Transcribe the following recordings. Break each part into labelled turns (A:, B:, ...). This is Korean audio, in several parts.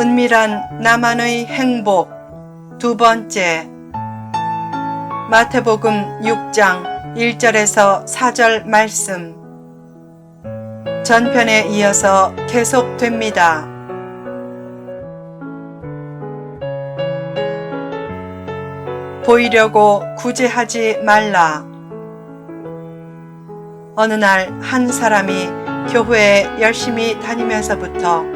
A: 은밀한 나만의 행복 두 번째. 마태복음 6장 1절에서 4절 말씀. 전편에 이어서 계속됩니다. 보이려고 구제하지 말라. 어느 날 한 사람이 교회에 열심히 다니면서부터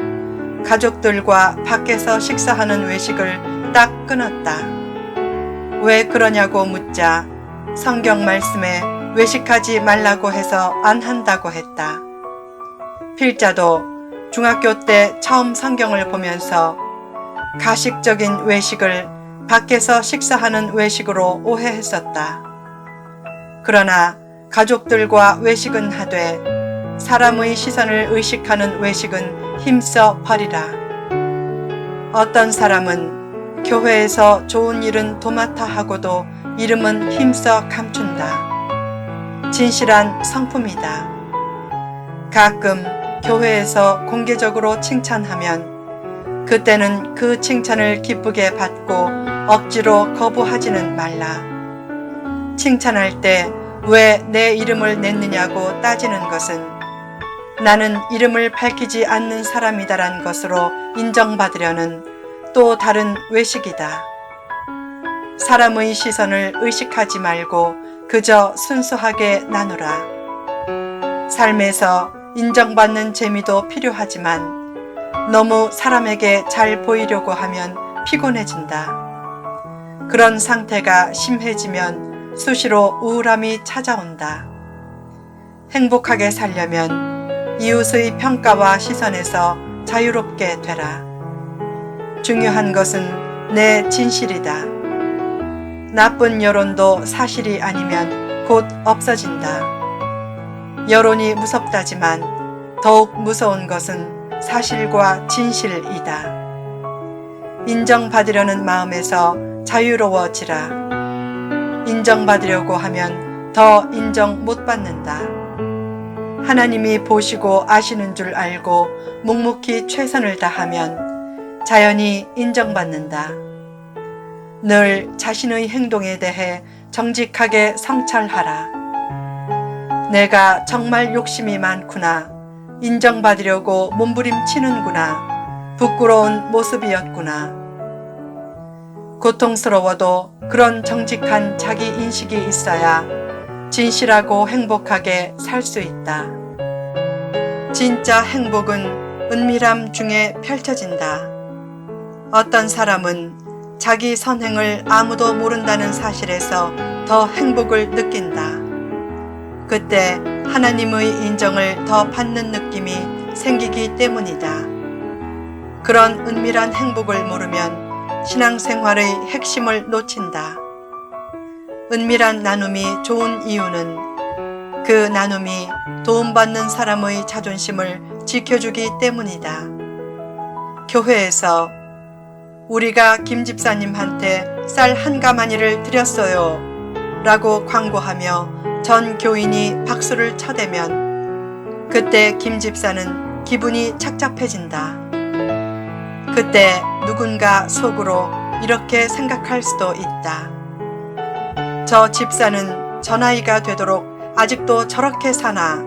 A: 가족들과 밖에서 식사하는 외식을 딱 끊었다. 왜 그러냐고 묻자 성경 말씀에 외식하지 말라고 해서 안 한다고 했다. 필자도 중학교 때 처음 성경을 보면서 가식적인 외식을 밖에서 식사하는 외식으로 오해했었다. 그러나 가족들과 외식은 하되 사람의 시선을 의식하는 외식은 힘써 버리라. 어떤 사람은 교회에서 좋은 일은 도맡아 하고도 이름은 힘써 감춘다. 진실한 성품이다. 가끔 교회에서 공개적으로 칭찬하면 그때는 그 칭찬을 기쁘게 받고 억지로 거부하지는 말라. 칭찬할 때 왜 내 이름을 냈느냐고 따지는 것은 나는 이름을 밝히지 않는 사람이다란 것으로 인정받으려는 또 다른 외식이다. 사람의 시선을 의식하지 말고 그저 순수하게 나누라. 삶에서 인정받는 재미도 필요하지만 너무 사람에게 잘 보이려고 하면 피곤해진다. 그런 상태가 심해지면 수시로 우울함이 찾아온다. 행복하게 살려면 이웃의 평가와 시선에서 자유롭게 되라. 중요한 것은 내 진실이다. 나쁜 여론도 사실이 아니면 곧 없어진다. 여론이 무섭다지만 더욱 무서운 것은 사실과 진실이다. 인정받으려는 마음에서 자유로워지라. 인정받으려고 하면 더 인정 못 받는다. 하나님이 보시고 아시는 줄 알고 묵묵히 최선을 다하면 자연히 인정받는다. 늘 자신의 행동에 대해 정직하게 성찰하라. 내가 정말 욕심이 많구나. 인정받으려고 몸부림치는구나. 부끄러운 모습이었구나. 고통스러워도 그런 정직한 자기 인식이 있어야 진실하고 행복하게 살 수 있다. 진짜 행복은 은밀함 중에 펼쳐진다. 어떤 사람은 자기 선행을 아무도 모른다는 사실에서 더 행복을 느낀다. 그때 하나님의 인정을 더 받는 느낌이 생기기 때문이다. 그런 은밀한 행복을 모르면 신앙생활의 핵심을 놓친다. 은밀한 나눔이 좋은 이유는 그 나눔이 도움받는 사람의 자존심을 지켜주기 때문이다. 교회에서 우리가 김 집사님한테 쌀 한 가마니를 드렸어요 라고 광고하며 전 교인이 박수를 쳐대면 그때 김 집사는 기분이 착잡해진다. 그때 누군가 속으로 이렇게 생각할 수도 있다. 저 집사는 저 나이가 되도록 아직도 저렇게 사나.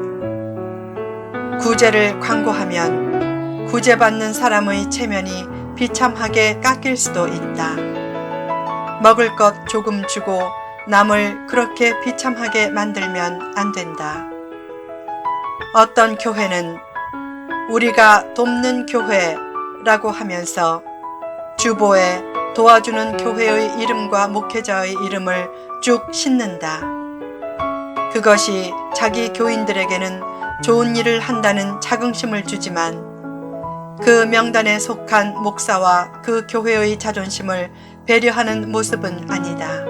A: 구제를 광고하면 구제받는 사람의 체면이 비참하게 깎일 수도 있다. 먹을 것 조금 주고 남을 그렇게 비참하게 만들면 안 된다. 어떤 교회는 우리가 돕는 교회라고 하면서 주보에 도와주는 교회의 이름과 목회자의 이름을 쭉 싣는다. 그것이 자기 교인들에게는 좋은 일을 한다는 자긍심을 주지만 그 명단에 속한 목사와 그 교회의 자존심을 배려하는 모습은 아니다.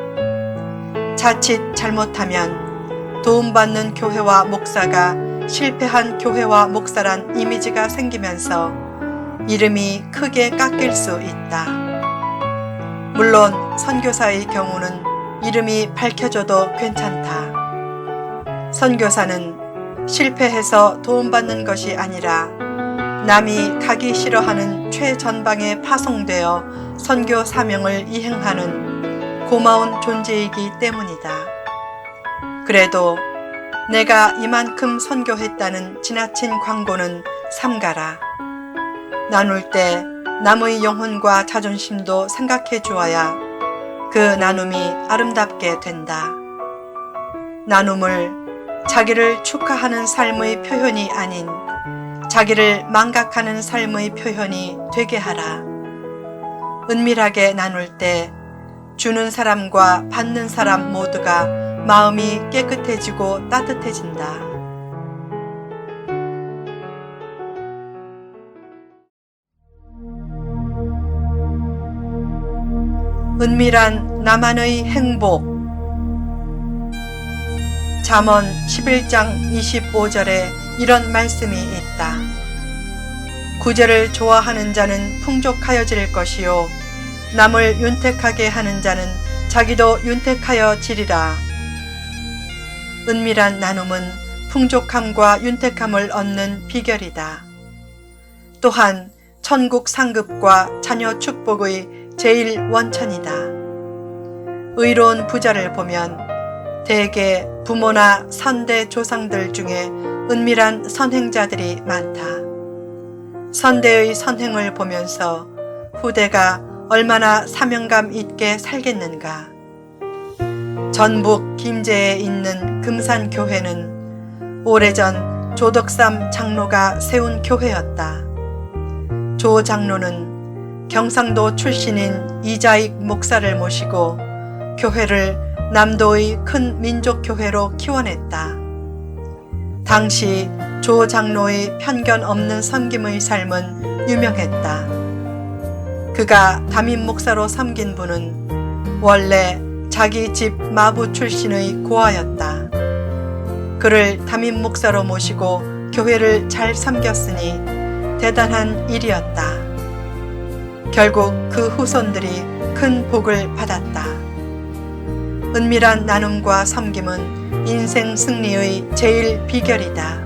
A: 자칫 잘못하면 도움받는 교회와 목사가 실패한 교회와 목사란 이미지가 생기면서 이름이 크게 깎일 수 있다. 물론 선교사의 경우는 이름이 밝혀져도 괜찮다. 선교사는 실패해서 도움받는 것이 아니라 남이 가기 싫어하는 최전방에 파송되어 선교 사명을 이행하는 고마운 존재이기 때문이다. 그래도 내가 이만큼 선교했다는 지나친 광고는 삼가라. 나눌 때 남의 영혼과 자존심도 생각해 주어야 그 나눔이 아름답게 된다. 나눔을 자기를 축하하는 삶의 표현이 아닌 자기를 망각하는 삶의 표현이 되게 하라. 은밀하게 나눌 때 주는 사람과 받는 사람 모두가 마음이 깨끗해지고 따뜻해진다. 은밀한 나만의 행복. 잠언 11장 25절에 이런 말씀이 있다. 구제를 좋아하는 자는 풍족하여질 것이요 남을 윤택하게 하는 자는 자기도 윤택하여 지리라. 은밀한 나눔은 풍족함과 윤택함을 얻는 비결이다. 또한 천국 상급과 자녀 축복의 제일 원천이다. 의로운 부자를 보면 대개 부모나 선대 조상들 중에 은밀한 선행자들이 많다. 선대의 선행을 보면서 후대가 얼마나 사명감 있게 살겠는가. 전북 김제에 있는 금산교회는 오래전 조덕삼 장로가 세운 교회였다. 조 장로는 경상도 출신인 이자익 목사를 모시고 교회를 남도의 큰 민족교회로 키워냈다. 당시 조 장로의 편견 없는 섬김의 삶은 유명했다. 그가 담임 목사로 섬긴 분은 원래 자기 집 마부 출신의 고아였다. 그를 담임 목사로 모시고 교회를 잘 섬겼으니 대단한 일이었다. 결국 그 후손들이 큰 복을 받았다. 은밀한 나눔과 섬김은 인생 승리의 제일 비결이다.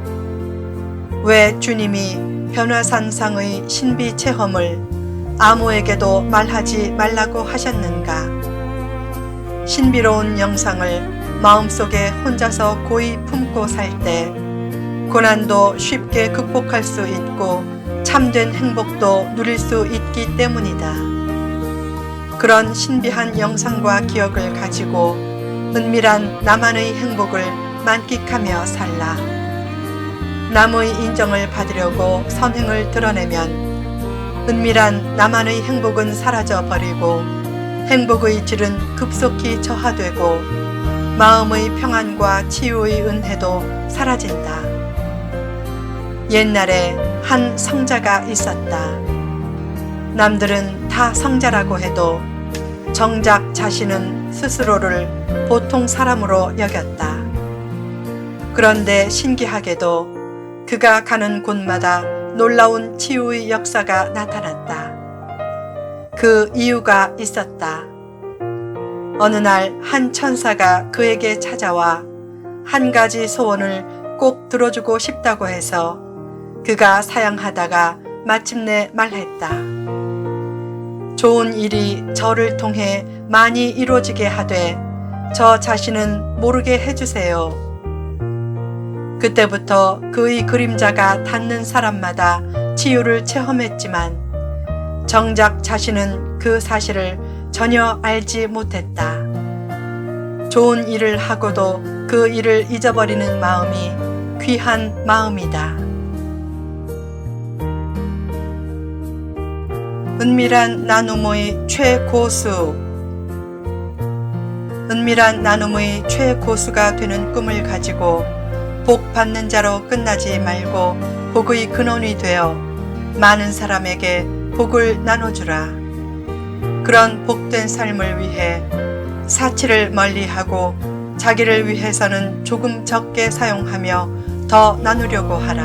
A: 왜 주님이 변화산상의 신비 체험을 아무에게도 말하지 말라고 하셨는가? 신비로운 영상을 마음속에 혼자서 고이 품고 살 때 고난도 쉽게 극복할 수 있고 참된 행복도 누릴 수 있기 때문이다. 그런 신비한 영상과 기억을 가지고 은밀한 나만의 행복을 만끽하며 살라. 남의 인정을 받으려고 선행을 드러내면 은밀한 나만의 행복은 사라져 버리고 행복의 질은 급속히 저하되고 마음의 평안과 치유의 은혜도 사라진다. 옛날에 한 성자가 있었다. 남들은 다 성자라고 해도 정작 자신은 스스로를 보통 사람으로 여겼다. 그런데 신기하게도 그가 가는 곳마다 놀라운 치유의 역사가 나타났다. 그 이유가 있었다. 어느 날 한 천사가 그에게 찾아와 한 가지 소원을 꼭 들어주고 싶다고 해서 그가 사양하다가 마침내 말했다. 좋은 일이 저를 통해 많이 이루어지게 하되 저 자신은 모르게 해주세요. 그때부터 그의 그림자가 닿는 사람마다 치유를 체험했지만 정작 자신은 그 사실을 전혀 알지 못했다. 좋은 일을 하고도 그 일을 잊어버리는 마음이 귀한 마음이다. 은밀한 나눔의 최고수. 은밀한 나눔의 최고수가 되는 꿈을 가지고 복 받는 자로 끝나지 말고 복의 근원이 되어 많은 사람에게 복을 나눠주라. 그런 복된 삶을 위해 사치를 멀리하고 자기를 위해서는 조금 적게 사용하며 더 나누려고 하라.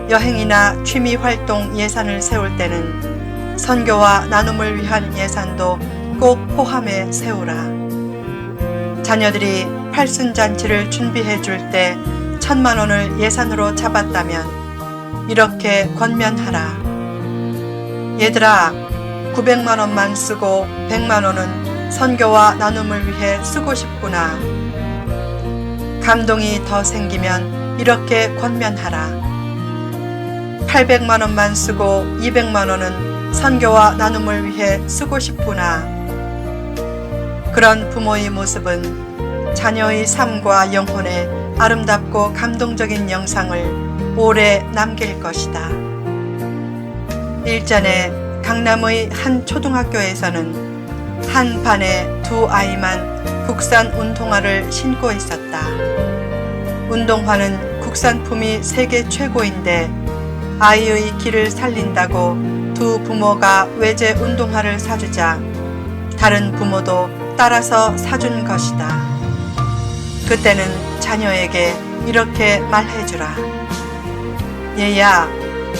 A: 여행이나 취미 활동 예산을 세울 때는 선교와 나눔을 위한 예산도 꼭 포함해 세우라. 자녀들이 팔순잔치를 준비해 줄 때 1,000만 원을 예산으로 잡았다면 이렇게 권면하라. 얘들아, 900만 원만 쓰고 100만 원은 선교와 나눔을 위해 쓰고 싶구나. 감동이 더 생기면 이렇게 권면하라. 800만 원만 쓰고 200만 원은 선교와 나눔을 위해 쓰고 싶구나. 그런 부모의 모습은 자녀의 삶과 영혼에 아름답고 감동적인 영상을 오래 남길 것이다. 일전에 강남의 한 초등학교에서는 한 반에 2아이만 국산 운동화를 신고 있었다. 운동화는 국산품이 세계 최고인데 아이의 길을 살린다고 두 부모가 외제 운동화를 사주자 다른 부모도 따라서 사준 것이다. 그때는 자녀에게 이렇게 말해주라. 얘야,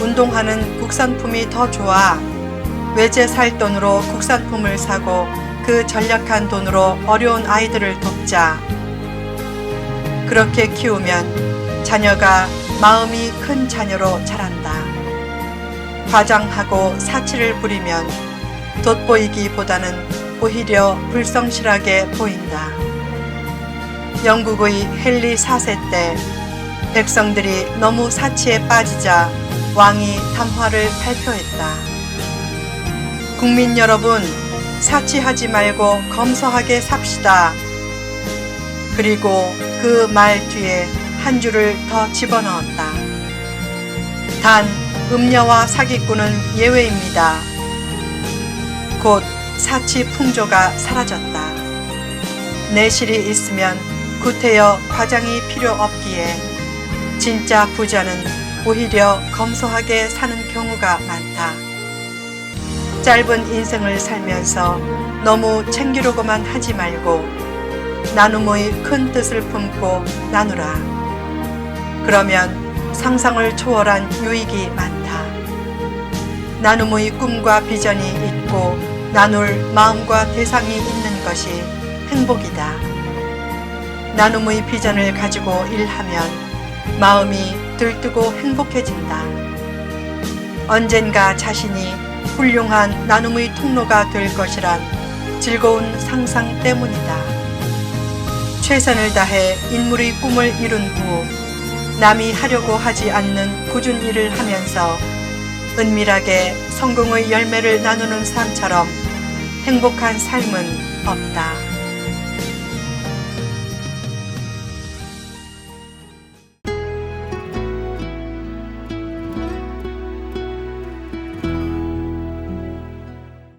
A: 운동화는 국산품이 더 좋아. 외제 살 돈으로 국산품을 사고 그 절약한 돈으로 어려운 아이들을 돕자. 그렇게 키우면 자녀가 마음이 큰 자녀로 자란다. 과장하고 사치를 부리면 돋보이기보다는 오히려 불성실하게 보인다. 영국의 헨리 4세 때 백성들이 너무 사치에 빠지자 왕이 담화를 발표했다. 국민 여러분, 사치하지 말고 검소하게 삽시다. 그리고 그 말 뒤에 한 줄을 더 집어넣었다. 단 음녀와 사기꾼은 예외입니다. 곧 사치 풍조가 사라졌다. 내실이 있으면 구태여 과장이 필요 없기에 진짜 부자는 오히려 검소하게 사는 경우가 많다. 짧은 인생을 살면서 너무 챙기려고만 하지 말고 나눔의 큰 뜻을 품고 나누라. 그러면 상상을 초월한 유익이 많다. 나눔의 꿈과 비전이 있고 나눌 마음과 대상이 있는 것이 행복이다. 나눔의 비전을 가지고 일하면 마음이 들뜨고 행복해진다. 언젠가 자신이 훌륭한 나눔의 통로가 될 것이란 즐거운 상상 때문이다. 최선을 다해 인물의 꿈을 이룬 후 남이 하려고 하지 않는 꾸준 일을 하면서 은밀하게 성공의 열매를 나누는 삶처럼 행복한 삶은 없다.